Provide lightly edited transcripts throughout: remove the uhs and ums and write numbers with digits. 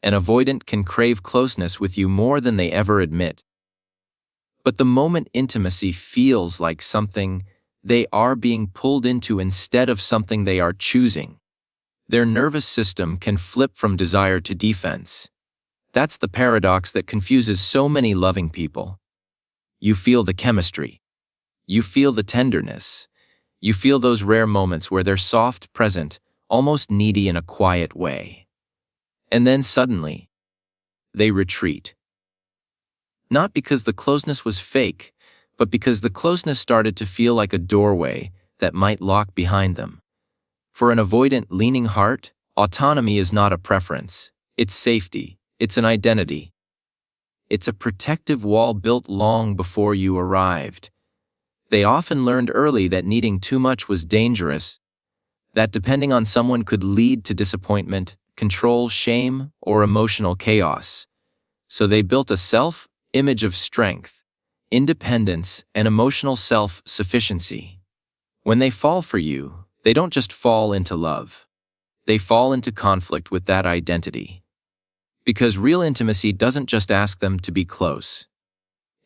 An avoidant can crave closeness with you more than they ever admit. But the moment intimacy feels like something they are being pulled into instead of something they are choosing, their nervous system can flip from desire to defense. That's the paradox that confuses so many loving people. You feel the chemistry. You feel the tenderness. You feel those rare moments where they're soft, present, almost needy in a quiet way. And then suddenly, they retreat. Not because the closeness was fake, but because the closeness started to feel like a doorway that might lock behind them. For an avoidant, leaning heart, autonomy is not a preference. It's safety. It's an identity. It's a protective wall built long before you arrived. They often learned early that needing too much was dangerous, that depending on someone could lead to disappointment, control, shame, or emotional chaos. So they built a self-image of strength, independence, and emotional self-sufficiency. When they fall for you, they don't just fall into love. They fall into conflict with that identity. Because real intimacy doesn't just ask them to be close.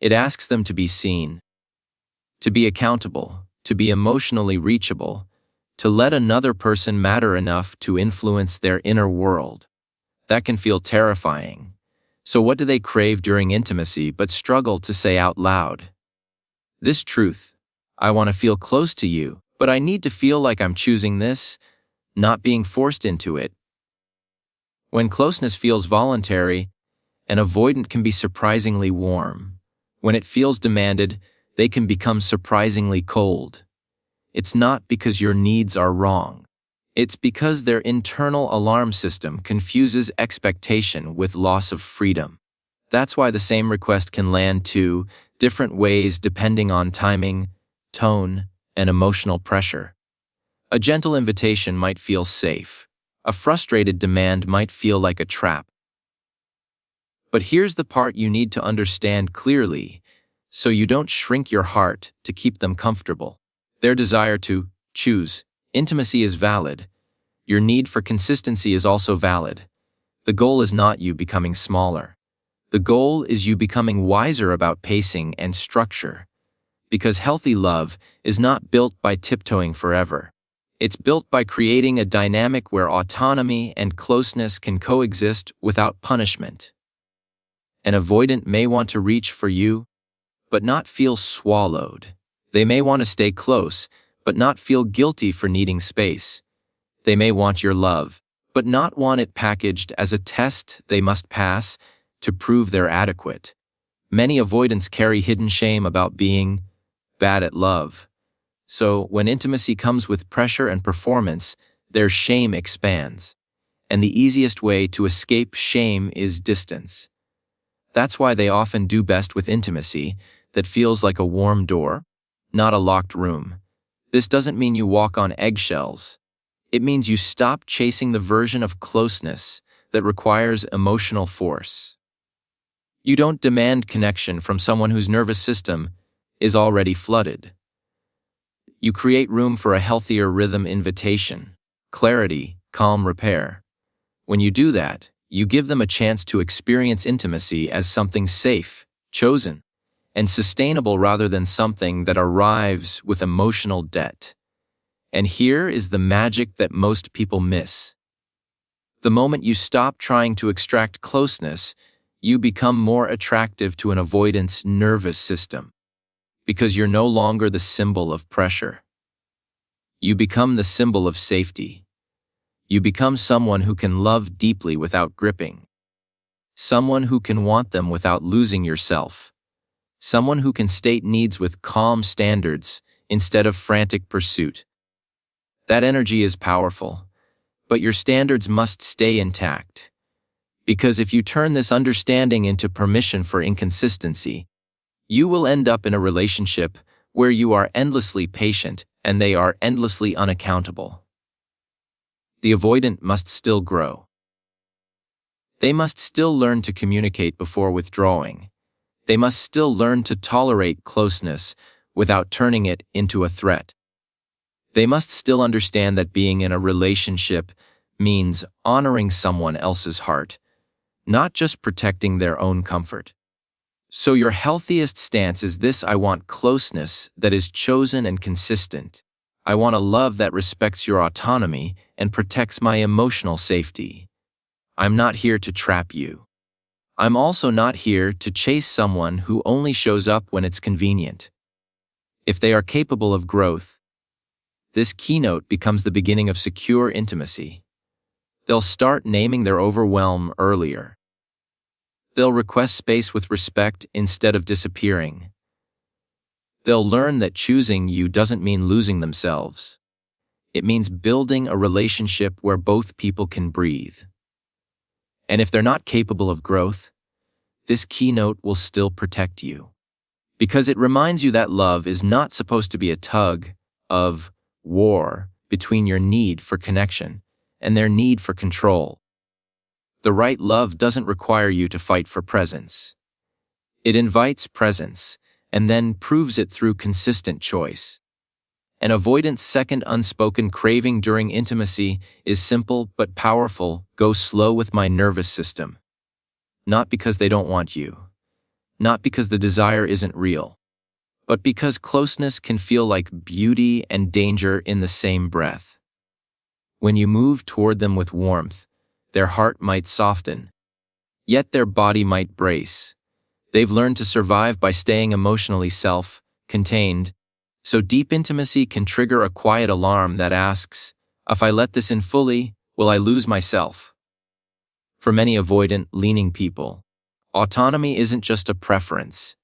It asks them to be seen, to be accountable, to be emotionally reachable, to let another person matter enough to influence their inner world. That can feel terrifying. So what do they crave during intimacy but struggle to say out loud? This truth: I want to feel close to you, but I need to feel like I'm choosing this, not being forced into it. When closeness feels voluntary, an avoidant can be surprisingly warm. When it feels demanded, they can become surprisingly cold. It's not because your needs are wrong. It's because their internal alarm system confuses expectation with loss of freedom. That's why the same request can land 2 different ways depending on timing, tone, and emotional pressure. A gentle invitation might feel safe. A frustrated demand might feel like a trap. But here's the part you need to understand clearly, so you don't shrink your heart to keep them comfortable. Their desire to choose intimacy is valid. Your need for consistency is also valid. The goal is not you becoming smaller. The goal is you becoming wiser about pacing and structure. Because healthy love is not built by tiptoeing forever. It's built by creating a dynamic where autonomy and closeness can coexist without punishment. An avoidant may want to reach for you, but not feel swallowed. They may want to stay close, but not feel guilty for needing space. They may want your love, but not want it packaged as a test they must pass to prove they're adequate. Many avoidants carry hidden shame about being bad at love. So when intimacy comes with pressure and performance, their shame expands. And the easiest way to escape shame is distance. That's why they often do best with intimacy that feels like a warm door, not a locked room. This doesn't mean you walk on eggshells. It means you stop chasing the version of closeness that requires emotional force. You don't demand connection from someone whose nervous system is already flooded. You create room for a healthier rhythm invitation, clarity, calm repair. When you do that, you give them a chance to experience intimacy as something safe, chosen, and sustainable rather than something that arrives with emotional debt. And here is the magic that most people miss. The moment you stop trying to extract closeness, you become more attractive to an avoidant's nervous system. Because you're no longer the symbol of pressure. You become the symbol of safety. You become someone who can love deeply without gripping. Someone who can want them without losing yourself. Someone who can state needs with calm standards instead of frantic pursuit. That energy is powerful, but your standards must stay intact. Because if you turn this understanding into permission for inconsistency, you will end up in a relationship where you are endlessly patient and they are endlessly unaccountable. The avoidant must still grow. They must still learn to communicate before withdrawing. They must still learn to tolerate closeness without turning it into a threat. They must still understand that being in a relationship means honoring someone else's heart, not just protecting their own comfort. So your healthiest stance is this: I want closeness that is chosen and consistent. I want a love that respects your autonomy and protects my emotional safety. I'm not here to trap you. I'm also not here to chase someone who only shows up when it's convenient. If they are capable of growth, this keynote becomes the beginning of secure intimacy. They'll start naming their overwhelm earlier. They'll request space with respect instead of disappearing. They'll learn that choosing you doesn't mean losing themselves. It means building a relationship where both people can breathe. And if they're not capable of growth, this keynote will still protect you. Because it reminds you that love is not supposed to be a tug of war between your need for connection and their need for control. The right love doesn't require you to fight for presence. It invites presence and then proves it through consistent choice. An avoidant's second unspoken craving during intimacy is simple but powerful: go slow with my nervous system. Not because they don't want you, not because the desire isn't real, but because closeness can feel like beauty and danger in the same breath. When you move toward them with warmth, their heart might soften, yet their body might brace. They've learned to survive by staying emotionally self-contained, so deep intimacy can trigger a quiet alarm that asks, if I let this in fully, will I lose myself? For many avoidant-leaning people, autonomy isn't just a preference,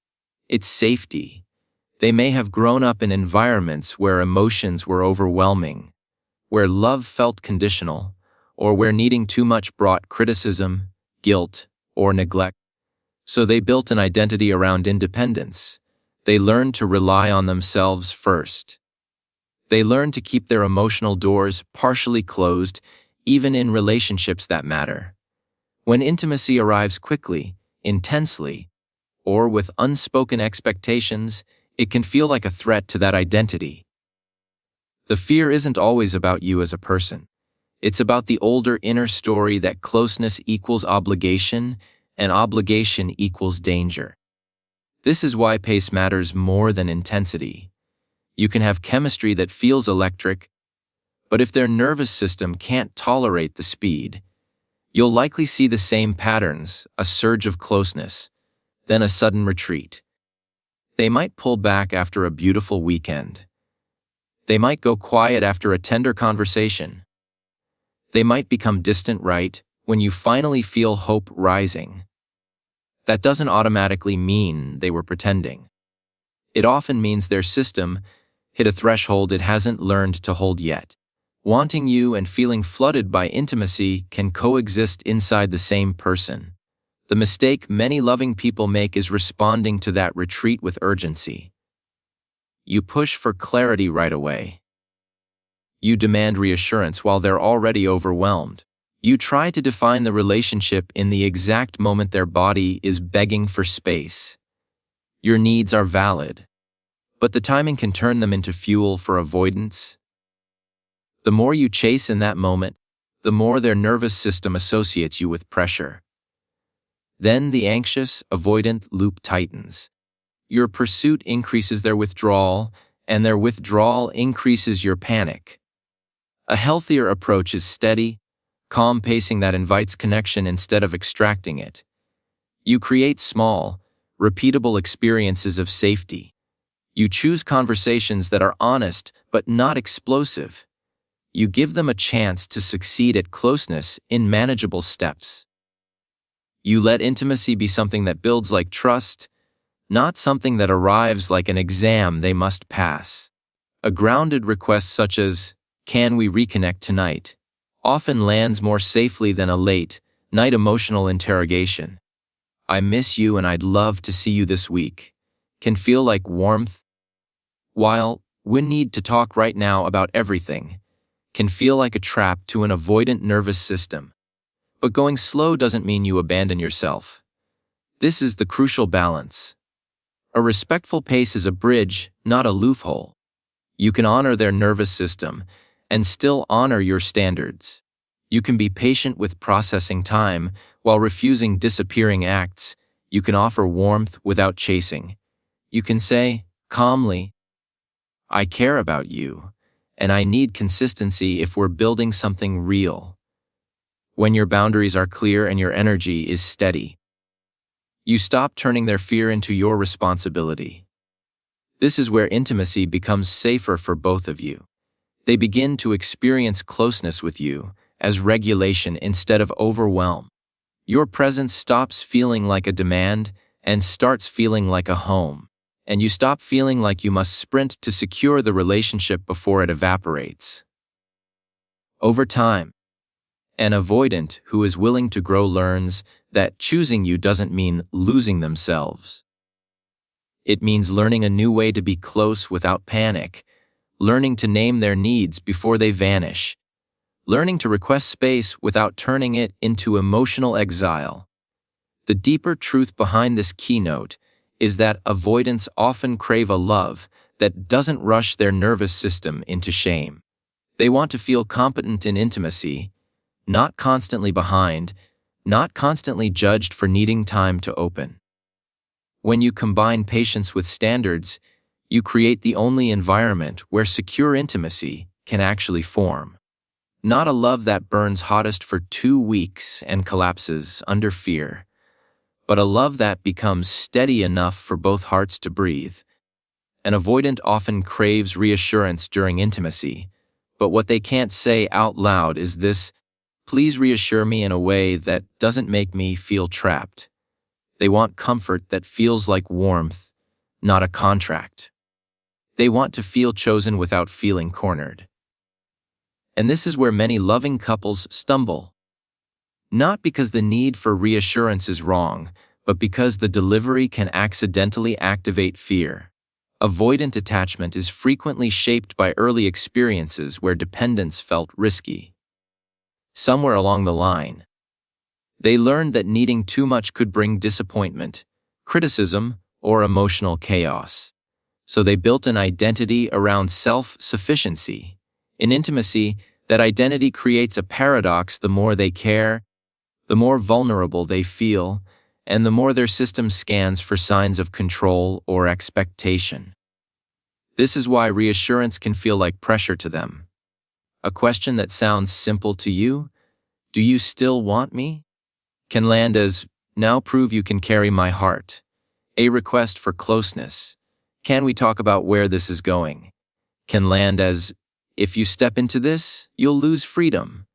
it's safety. They may have grown up in environments where emotions were overwhelming, where love felt conditional, or where needing too much brought criticism, guilt, or neglect. So they built an identity around independence. They learned to rely on themselves first. They learned to keep their emotional doors partially closed, even in relationships that matter. When intimacy arrives quickly, intensely, or with unspoken expectations, it can feel like a threat to that identity. The fear isn't always about you as a person. It's about the older inner story that closeness equals obligation, and obligation equals danger. This is why pace matters more than intensity. You can have chemistry that feels electric, but if their nervous system can't tolerate the speed, you'll likely see the same patterns: a surge of closeness, then a sudden retreat. They might pull back after a beautiful weekend. They might go quiet after a tender conversation. They might become distant right when you finally feel hope rising. That doesn't automatically mean they were pretending. It often means their system hit a threshold it hasn't learned to hold yet. Wanting you and feeling flooded by intimacy can coexist inside the same person. The mistake many loving people make is responding to that retreat with urgency. You push for clarity right away. You demand reassurance while they're already overwhelmed. You try to define the relationship in the exact moment their body is begging for space. Your needs are valid, but the timing can turn them into fuel for avoidance. The more you chase in that moment, the more their nervous system associates you with pressure. Then the anxious, avoidant loop tightens. Your pursuit increases their withdrawal, and their withdrawal increases your panic. A healthier approach is steady, calm pacing that invites connection instead of extracting it. You create small, repeatable experiences of safety. You choose conversations that are honest but not explosive. You give them a chance to succeed at closeness in manageable steps. You let intimacy be something that builds like trust, not something that arrives like an exam they must pass. A grounded request such as, "Can we reconnect tonight?" often lands more safely than a late-night emotional interrogation. "I miss you and I'd love to see you this week," can feel like warmth, while "we need to talk right now about everything" can feel like a trap to an avoidant nervous system. But going slow doesn't mean you abandon yourself. This is the crucial balance. A respectful pace is a bridge, not a loophole. You can honor their nervous system and still honor your standards. You can be patient with processing time while refusing disappearing acts. You can offer warmth without chasing. You can say, calmly, I care about you, and I need consistency if we're building something real. When your boundaries are clear and your energy is steady, you stop turning their fear into your responsibility. This is where intimacy becomes safer for both of you. They begin to experience closeness with you as regulation instead of overwhelm. Your presence stops feeling like a demand and starts feeling like a home. And you stop feeling like you must sprint to secure the relationship before it evaporates. Over time, an avoidant who is willing to grow learns that choosing you doesn't mean losing themselves. It means learning a new way to be close without panic, learning to name their needs before they vanish, learning to request space without turning it into emotional exile. The deeper truth behind this keynote is that avoidants often crave a love that doesn't rush their nervous system into shame. They want to feel competent in intimacy, not constantly behind, not constantly judged for needing time to open. When you combine patience with standards, you create the only environment where secure intimacy can actually form. Not a love that burns hottest for 2 weeks and collapses under fear, but a love that becomes steady enough for both hearts to breathe. An avoidant often craves reassurance during intimacy, but what they can't say out loud is this: please reassure me in a way that doesn't make me feel trapped. They want comfort that feels like warmth, not a contract. They want to feel chosen without feeling cornered. And this is where many loving couples stumble. Not because the need for reassurance is wrong, but because the delivery can accidentally activate fear. Avoidant attachment is frequently shaped by early experiences where dependence felt risky. Somewhere along the line, they learned that needing too much could bring disappointment, criticism, or emotional chaos. So they built an identity around self-sufficiency. In intimacy, that identity creates a paradox: the more they care, the more vulnerable they feel, and the more their system scans for signs of control or expectation. This is why reassurance can feel like pressure to them. A question that sounds simple to you, "Do you still want me?" can land as, "Now prove you can carry my heart." A request for closeness, "Can we talk about where this is going?" can land as, "If you step into this, you'll lose freedom."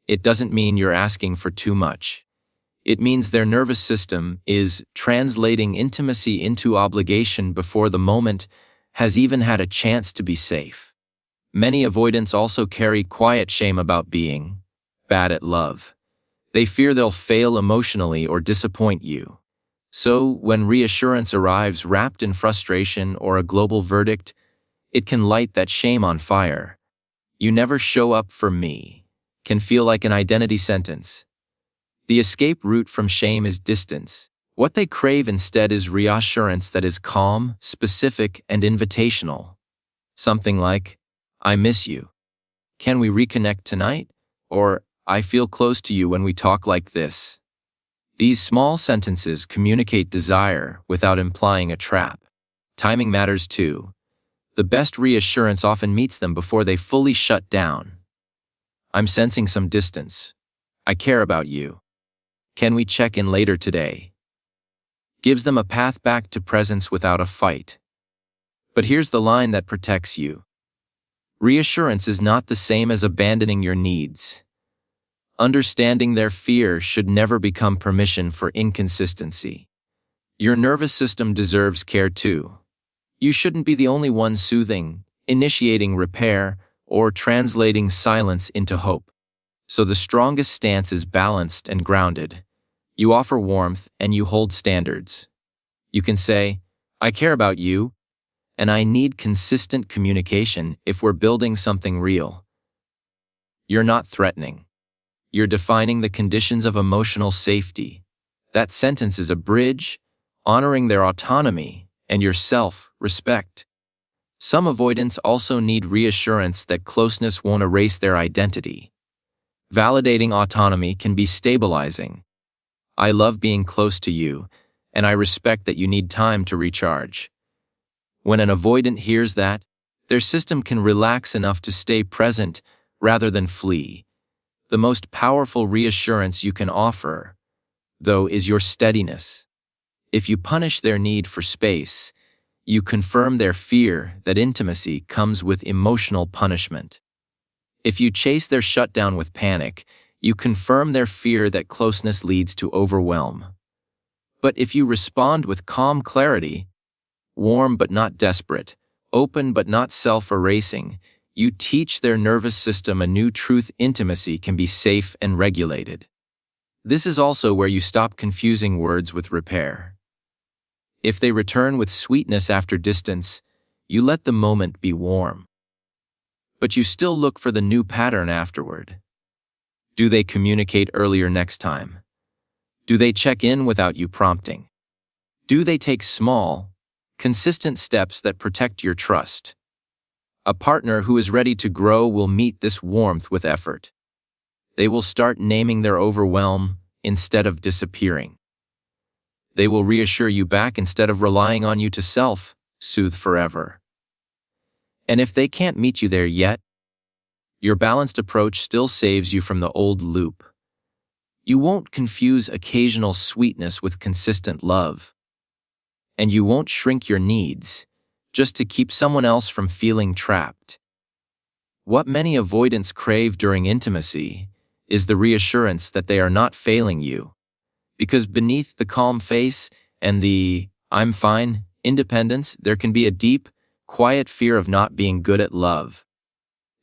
It doesn't mean you're asking for too much. It means their nervous system is translating intimacy into obligation before the moment has even had a chance to be safe. Many avoidants also carry quiet shame about being bad at love. They fear they'll fail emotionally or disappoint you. So, when reassurance arrives wrapped in frustration or a global verdict, it can light that shame on fire. "You never show up for me" can feel like an identity sentence. The escape route from shame is distance. What they crave instead is reassurance that is calm, specific, and invitational. Something like, "I miss you. Can we reconnect tonight?" Or, "I feel close to you when we talk like this." These small sentences communicate desire without implying a trap. Timing matters too. The best reassurance often meets them before they fully shut down. "I'm sensing some distance. I care about you. Can we check in later today?" Gives them a path back to presence without a fight. But here's the line that protects you. Reassurance is not the same as abandoning your needs. Understanding their fear should never become permission for inconsistency. Your nervous system deserves care too. You shouldn't be the only one soothing, initiating repair, or translating silence into hope. So the strongest stance is balanced and grounded. You offer warmth and you hold standards. You can say, "I care about you, and I need consistent communication if we're building something real." You're not threatening. You're defining the conditions of emotional safety. That sentence is a bridge, honoring their autonomy and your self-respect. Some avoidants also need reassurance that closeness won't erase their identity. Validating autonomy can be stabilizing. I love being close to you, and I respect that you need time to recharge. When an avoidant hears that, their system can relax enough to stay present rather than flee. The most powerful reassurance you can offer, though, is your steadiness. If you punish their need for space, you confirm their fear that intimacy comes with emotional punishment. If you chase their shutdown with panic, you confirm their fear that closeness leads to overwhelm. But if you respond with calm clarity, warm but not desperate, open but not self-erasing, you teach their nervous system a new truth: intimacy can be safe and regulated. This is also where you stop confusing words with repair. If they return with sweetness after distance, you let the moment be warm. But you still look for the new pattern afterward. Do they communicate earlier next time? Do they check in without you prompting? Do they take small, consistent steps that protect your trust? A partner who is ready to grow will meet this warmth with effort. They will start naming their overwhelm instead of disappearing. They will reassure you back instead of relying on you to self-soothe forever. And if they can't meet you there yet, your balanced approach still saves you from the old loop. You won't confuse occasional sweetness with consistent love. And you won't shrink your needs just to keep someone else from feeling trapped. What many avoidants crave during intimacy is the reassurance that they are not failing you. Because beneath the calm face and the "I'm fine" independence, there can be a deep, quiet fear of not being good at love.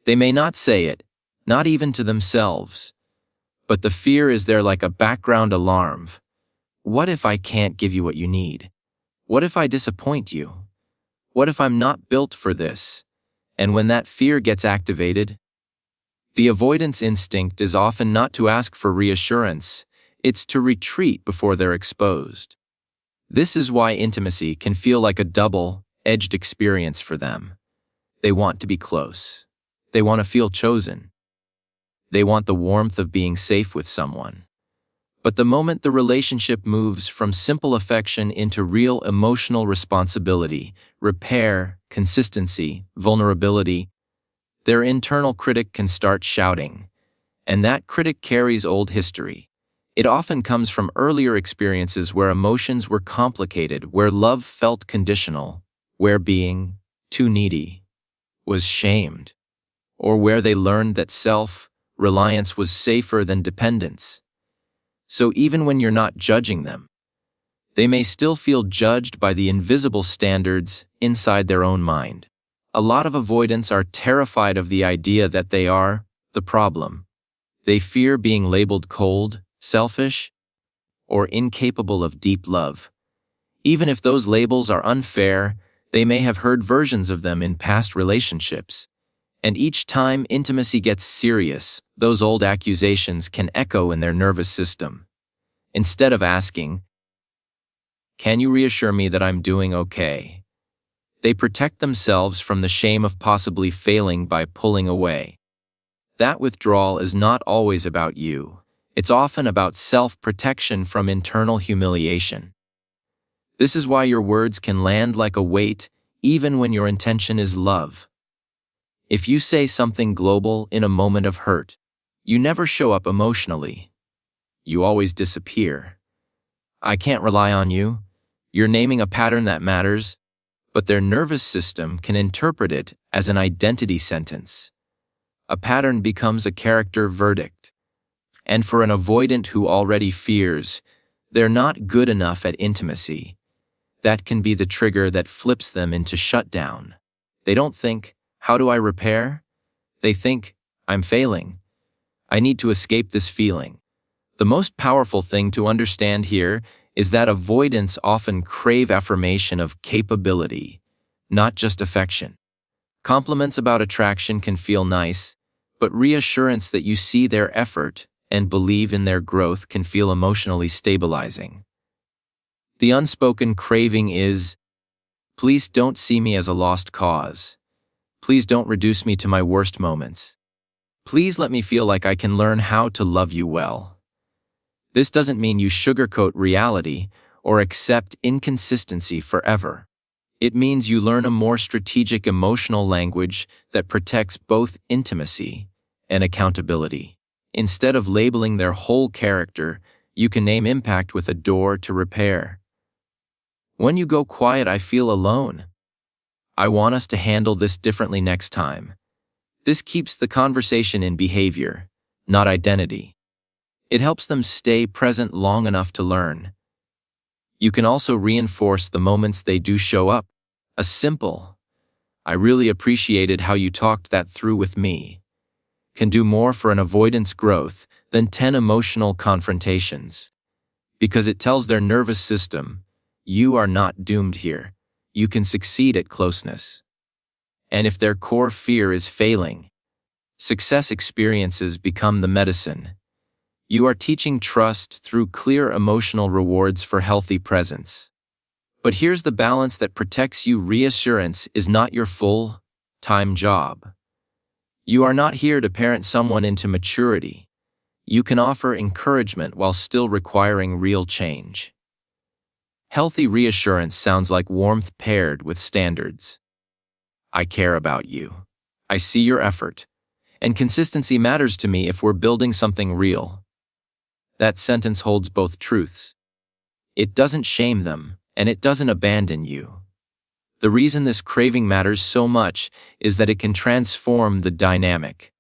They may not say it, not even to themselves, but the fear is there like a background alarm. What if I can't give you what you need? What if I disappoint you? What if I'm not built for this? And when that fear gets activated, the avoidance instinct is often not to ask for reassurance, it's to retreat before they're exposed. This is why intimacy can feel like a double-edged experience for them. They want to be close. They want to feel chosen. They want the warmth of being safe with someone. But the moment the relationship moves from simple affection into real emotional responsibility, repair, consistency, vulnerability, their internal critic can start shouting. And that critic carries old history. It often comes from earlier experiences where emotions were complicated, where love felt conditional, where being too needy was shamed, or where they learned that self-reliance was safer than dependence. So even when you're not judging them, they may still feel judged by the invisible standards inside their own mind. A lot of avoidants are terrified of the idea that they are the problem. They fear being labeled cold, selfish, or incapable of deep love. Even if those labels are unfair, they may have heard versions of them in past relationships. And each time intimacy gets serious, those old accusations can echo in their nervous system. Instead of asking, "Can you reassure me that I'm doing okay?" they protect themselves from the shame of possibly failing by pulling away. That withdrawal is not always about you. It's often about self-protection from internal humiliation. This is why your words can land like a weight, even when your intention is love. If you say something global in a moment of hurt, you never show up emotionally. You always disappear. "I can't rely on you." You're naming a pattern that matters, but their nervous system can interpret it as an identity sentence. A pattern becomes a character verdict. And for an avoidant who already fears they're not good enough at intimacy, that can be the trigger that flips them into shutdown. They don't think, "How do I repair?" They think, "I'm failing. I need to escape this feeling." The most powerful thing to understand here is that avoidants often crave affirmation of capability, not just affection. Compliments about attraction can feel nice, but reassurance that you see their effort and believe in their growth can feel emotionally stabilizing. The unspoken craving is, "Please don't see me as a lost cause. Please don't reduce me to my worst moments. Please let me feel like I can learn how to love you well. This doesn't mean you sugarcoat reality or accept inconsistency forever. It means you learn a more strategic emotional language that protects both intimacy and accountability. Instead of labeling their whole character, you can name impact with a door to repair. When you go quiet, I feel alone. I want us to handle this differently next time. This keeps the conversation in behavior, not identity. It helps them stay present long enough to learn. You can also reinforce the moments they do show up. A simple, "I really appreciated how you talked that through with me," can do more for an avoidance growth than 10 emotional confrontations. Because it tells their nervous system, you are not doomed here. You can succeed at closeness. And if their core fear is failing, success experiences become the medicine. You are teaching trust through clear emotional rewards for healthy presence. But here's the balance that protects you. Reassurance is not your full-time job. You are not here to parent someone into maturity. You can offer encouragement while still requiring real change. Healthy reassurance sounds like warmth paired with standards. I care about you. I see your effort. And consistency matters to me if we're building something real. That sentence holds both truths. It doesn't shame them, and it doesn't abandon you. The reason this craving matters so much is that it can transform the dynamic.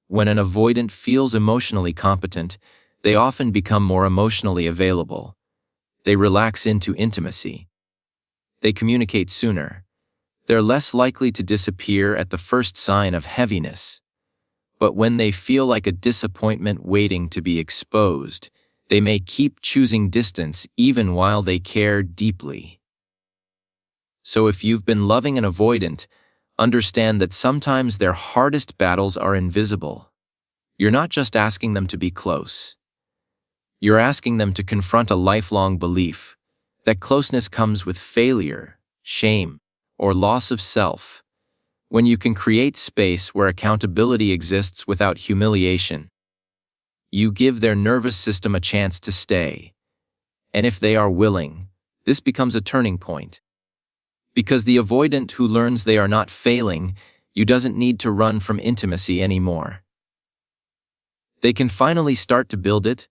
When an avoidant feels emotionally competent, they often become more emotionally available. They relax into intimacy. They communicate sooner. They're less likely to disappear at the first sign of heaviness. But when they feel like a disappointment waiting to be exposed, they may keep choosing distance even while they care deeply. So if you've been loving an avoidant, understand that sometimes their hardest battles are invisible. You're not just asking them to be close. You're asking them to confront a lifelong belief that closeness comes with failure, shame, or loss of self. When you can create space where accountability exists without humiliation, you give their nervous system a chance to stay. And if they are willing, this becomes a turning point. Because the avoidant who learns they are not failing, you doesn't need to run from intimacy anymore. They can finally start to build it,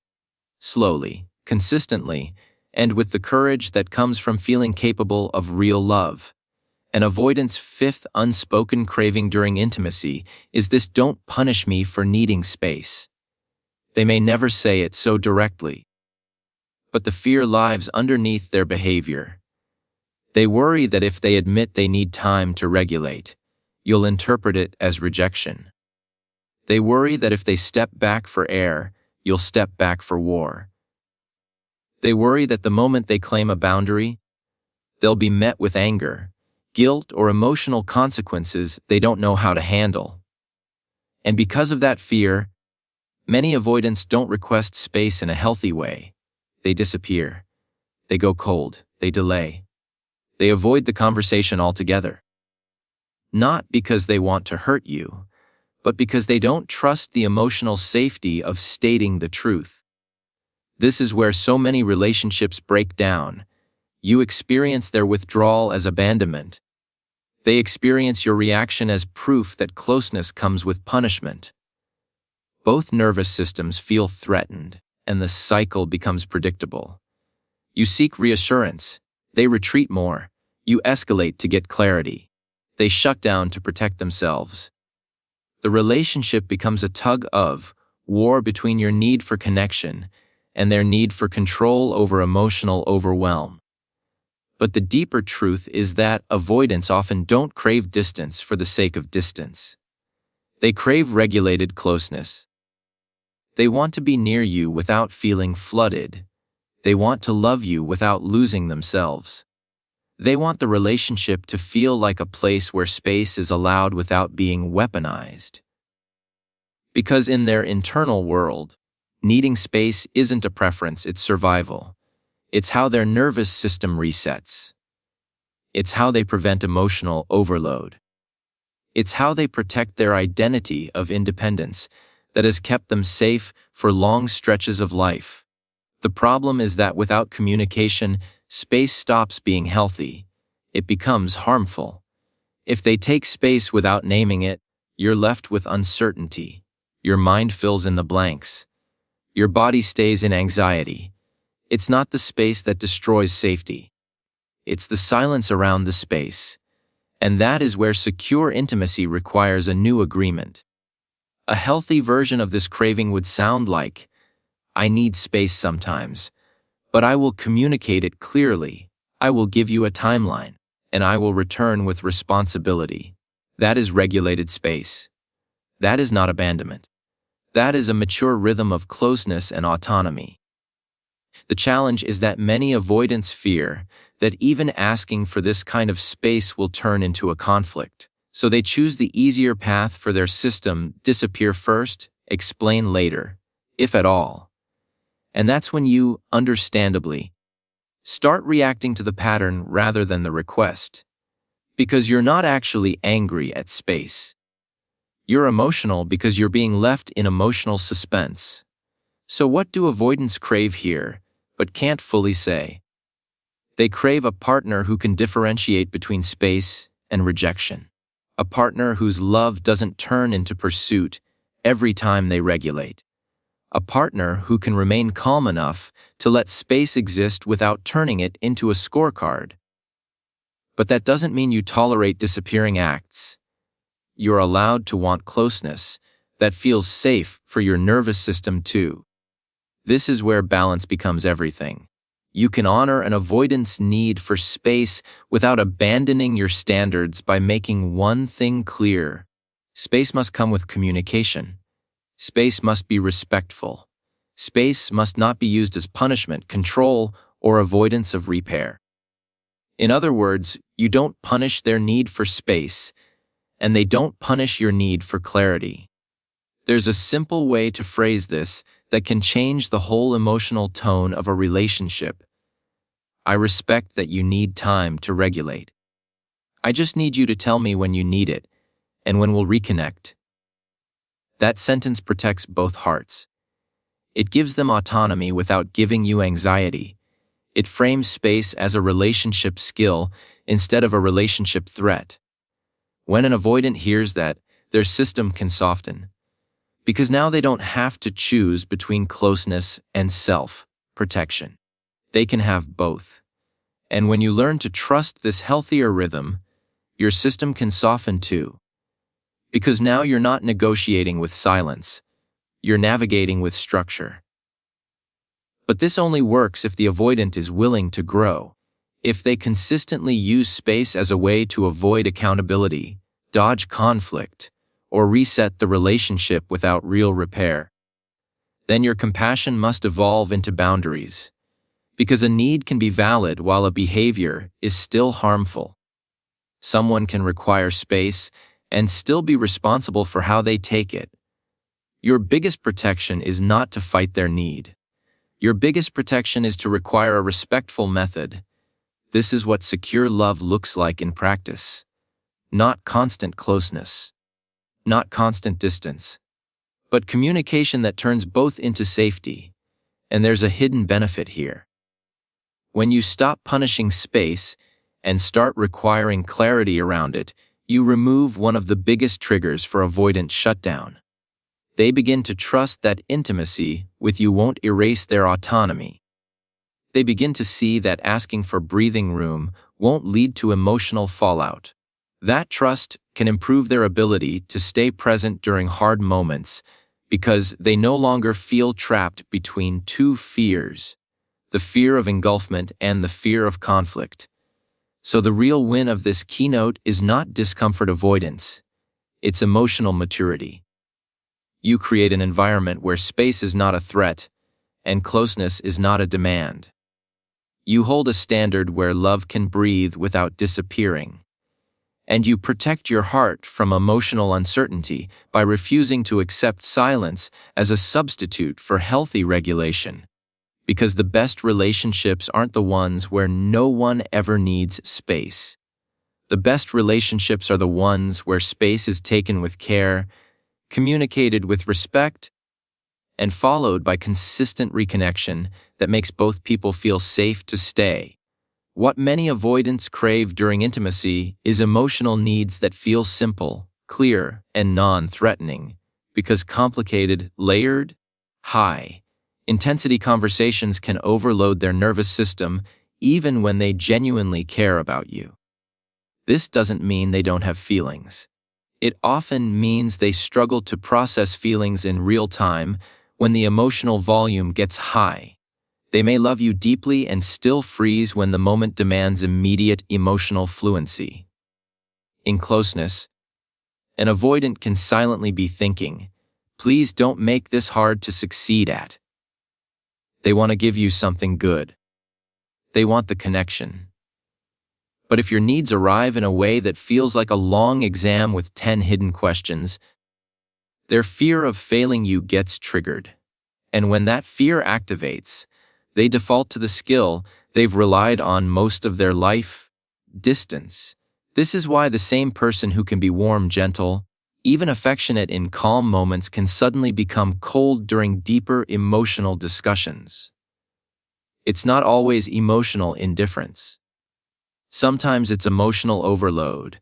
slowly, consistently, and with the courage that comes from feeling capable of real love. An avoidant's fifth unspoken craving during intimacy is this: don't punish me for needing space. They may never say it so directly, but the fear lives underneath their behavior. They worry that if they admit they need time to regulate, you'll interpret it as rejection. They worry that if they step back for air, you'll step back for war. They worry that the moment they claim a boundary, they'll be met with anger, guilt, or emotional consequences they don't know how to handle. And because of that fear, many avoidants don't request space in a healthy way. They disappear. They go cold. They delay. They avoid the conversation altogether. Not because they want to hurt you, but because they don't trust the emotional safety of stating the truth. This is where so many relationships break down. You experience their withdrawal as abandonment. They experience your reaction as proof that closeness comes with punishment. Both nervous systems feel threatened, and the cycle becomes predictable. You seek reassurance. They retreat more. You escalate to get clarity. They shut down to protect themselves. The relationship becomes a tug-of-war between your need for connection and their need for control over emotional overwhelm. But the deeper truth is that avoidants often don't crave distance for the sake of distance. They crave regulated closeness. They want to be near you without feeling flooded. They want to love you without losing themselves. They want the relationship to feel like a place where space is allowed without being weaponized. Because in their internal world, needing space isn't a preference, it's survival. It's how their nervous system resets. It's how they prevent emotional overload. It's how they protect their identity of independence that has kept them safe for long stretches of life. The problem is that without communication, space stops being healthy. It becomes harmful. If they take space without naming it, you're left with uncertainty. Your mind fills in the blanks. Your body stays in anxiety. It's not the space that destroys safety. It's the silence around the space. And that is where secure intimacy requires a new agreement. A healthy version of this craving would sound like, I need space sometimes, but I will communicate it clearly. I will give you a timeline, and I will return with responsibility. That is regulated space. That is not abandonment. That is a mature rhythm of closeness and autonomy. The challenge is that many avoidants fear that even asking for this kind of space will turn into a conflict. So they choose the easier path for their system: disappear first, explain later, if at all. And that's when you, understandably, start reacting to the pattern rather than the request. Because you're not actually angry at space. You're emotional because you're being left in emotional suspense. So what do avoidants crave here, but can't fully say? They crave a partner who can differentiate between space and rejection. A partner whose love doesn't turn into pursuit every time they regulate. A partner who can remain calm enough to let space exist without turning it into a scorecard. But that doesn't mean you tolerate disappearing acts. You're allowed to want closeness that feels safe for your nervous system too. This is where balance becomes everything. You can honor an avoidance need for space without abandoning your standards by making one thing clear. Space must come with communication. Space must be respectful. Space must not be used as punishment, control, or avoidance of repair. In other words, you don't punish their need for space, and they don't punish your need for clarity. There's a simple way to phrase this that can change the whole emotional tone of a relationship. I respect that you need time to regulate. I just need you to tell me when you need it, and when we'll reconnect. That sentence protects both hearts. It gives them autonomy without giving you anxiety. It frames space as a relationship skill instead of a relationship threat. When an avoidant hears that, their system can soften. Because now they don't have to choose between closeness and self-protection. They can have both. And when you learn to trust this healthier rhythm, your system can soften too. Because now you're not negotiating with silence, you're navigating with structure. But this only works if the avoidant is willing to grow. If they consistently use space as a way to avoid accountability, dodge conflict, or reset the relationship without real repair, then your compassion must evolve into boundaries. Because a need can be valid while a behavior is still harmful. Someone can require space and still be responsible for how they take it. Your biggest protection is not to fight their need. Your biggest protection is to require a respectful method. This is what secure love looks like in practice. Not constant closeness. Not constant distance. But communication that turns both into safety. And there's a hidden benefit here. When you stop punishing space and start requiring clarity around it, you remove one of the biggest triggers for avoidant shutdown. They begin to trust that intimacy with you won't erase their autonomy. They begin to see that asking for breathing room won't lead to emotional fallout. That trust can improve their ability to stay present during hard moments because they no longer feel trapped between two fears, the fear of engulfment and the fear of conflict. So the real win of this keynote is not discomfort avoidance, it's emotional maturity. You create an environment where space is not a threat and closeness is not a demand. You hold a standard where love can breathe without disappearing. And you protect your heart from emotional uncertainty by refusing to accept silence as a substitute for healthy regulation. Because the best relationships aren't the ones where no one ever needs space. The best relationships are the ones where space is taken with care, communicated with respect, and followed by consistent reconnection that makes both people feel safe to stay. What many avoidants crave during intimacy is emotional needs that feel simple, clear, and non-threatening, because complicated, layered, high-intensity conversations can overload their nervous system even when they genuinely care about you. This doesn't mean they don't have feelings. It often means they struggle to process feelings in real time when the emotional volume gets high. They may love you deeply and still freeze when the moment demands immediate emotional fluency. In closeness, an avoidant can silently be thinking, "Please don't make this hard to succeed at." They want to give you something good. They want the connection. But if your needs arrive in a way that feels like a long exam with 10 hidden questions, their fear of failing you gets triggered. And when that fear activates, they default to the skill they've relied on most of their life: distance. This is why the same person who can be warm, gentle, even affectionate in calm moments can suddenly become cold during deeper emotional discussions. It's not always emotional indifference. Sometimes it's emotional overload.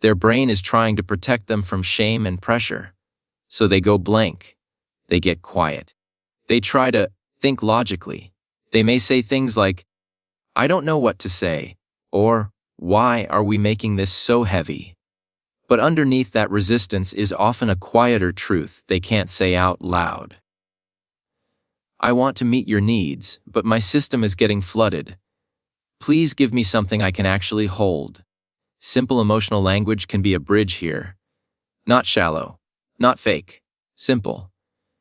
Their brain is trying to protect them from shame and pressure. So they go blank. They get quiet. They try to think logically. They may say things like, "I don't know what to say," or "Why are we making this so heavy?" But underneath that resistance is often a quieter truth they can't say out loud. "I want to meet your needs, but my system is getting flooded. Please give me something I can actually hold." Simple emotional language can be a bridge here. Not shallow, not fake, simple.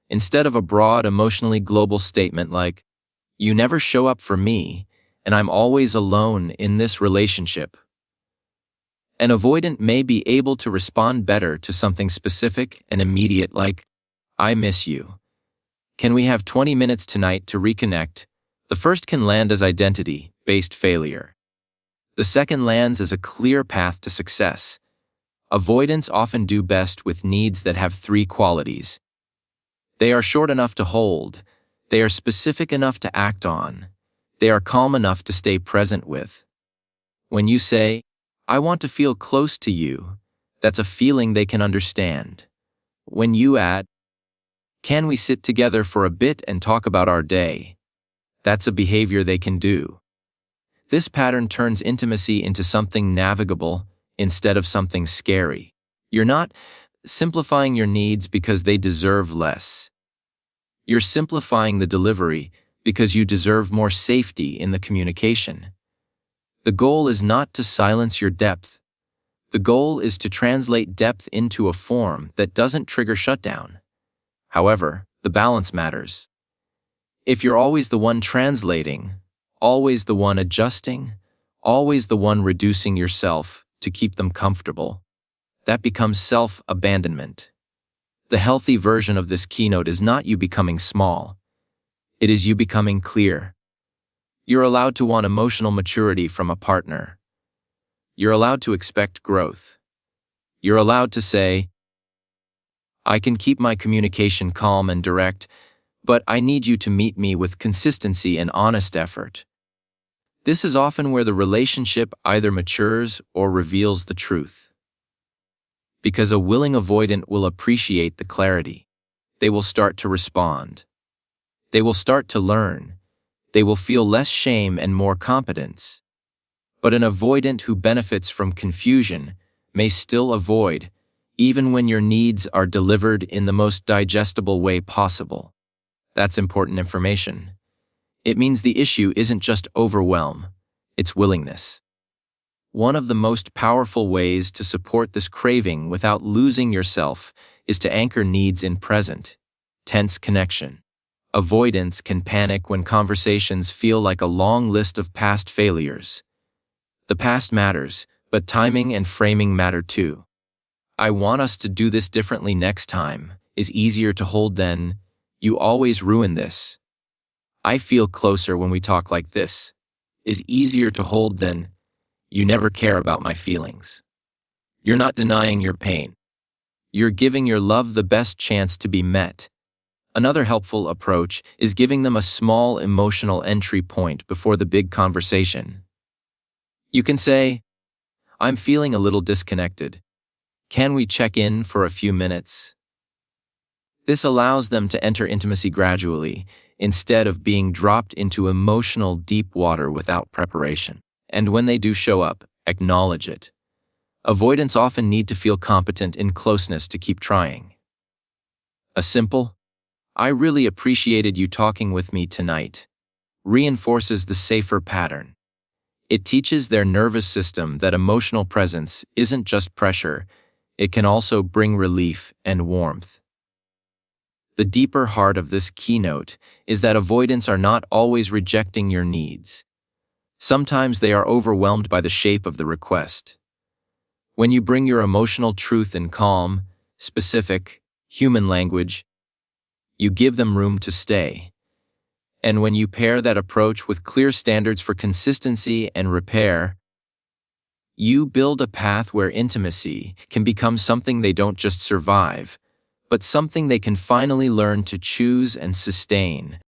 Instead of a broad, emotionally global statement like, "You never show up for me, and I'm always alone in this relationship." An avoidant may be able to respond better to something specific and immediate like, "I miss you. Can we have 20 minutes tonight to reconnect?" The first can land as identity-based failure. The second lands as a clear path to success. Avoidants often do best with needs that have three qualities. They are short enough to hold. They are specific enough to act on. They are calm enough to stay present with. When you say, "I want to feel close to you," that's a feeling they can understand. When you add, "Can we sit together for a bit and talk about our day?" that's a behavior they can do. This pattern turns intimacy into something navigable instead of something scary. You're not simplifying your needs because they deserve less. You're simplifying the delivery because you deserve more safety in the communication. The goal is not to silence your depth. The goal is to translate depth into a form that doesn't trigger shutdown. However, the balance matters. If you're always the one translating, always the one adjusting, always the one reducing yourself to keep them comfortable, that becomes self-abandonment. The healthy version of this keynote is not you becoming small. It is you becoming clear. You're allowed to want emotional maturity from a partner. You're allowed to expect growth. You're allowed to say, "I can keep my communication calm and direct, but I need you to meet me with consistency and honest effort." This is often where the relationship either matures or reveals the truth. Because a willing avoidant will appreciate the clarity. They will start to respond. They will start to learn. They will feel less shame and more competence. But an avoidant who benefits from confusion may still avoid, even when your needs are delivered in the most digestible way possible. That's important information. It means the issue isn't just overwhelm, it's willingness. One of the most powerful ways to support this craving without losing yourself is to anchor needs in present, tense connection. Avoidance can panic when conversations feel like a long list of past failures. The past matters, but timing and framing matter too. "I want us to do this differently next time" is easier to hold than, "You always ruin this." "I feel closer when we talk like this" is easier to hold than, You never care about my feelings. You're not denying your pain. You're giving your love the best chance to be met. Another helpful approach is giving them a small emotional entry point before the big conversation. You can say, "I'm feeling a little disconnected. Can we check in for a few minutes?" This allows them to enter intimacy gradually, instead of being dropped into emotional deep water without preparation. And when they do show up, acknowledge it. Avoidants often need to feel competent in closeness to keep trying. A simple, "I really appreciated you talking with me tonight," reinforces the safer pattern. It teaches their nervous system that emotional presence isn't just pressure, it can also bring relief and warmth. The deeper heart of this keynote is that avoidants are not always rejecting your needs. Sometimes they are overwhelmed by the shape of the request. When you bring your emotional truth in calm, specific, human language, you give them room to stay. And when you pair that approach with clear standards for consistency and repair, you build a path where intimacy can become something they don't just survive, but something they can finally learn to choose and sustain.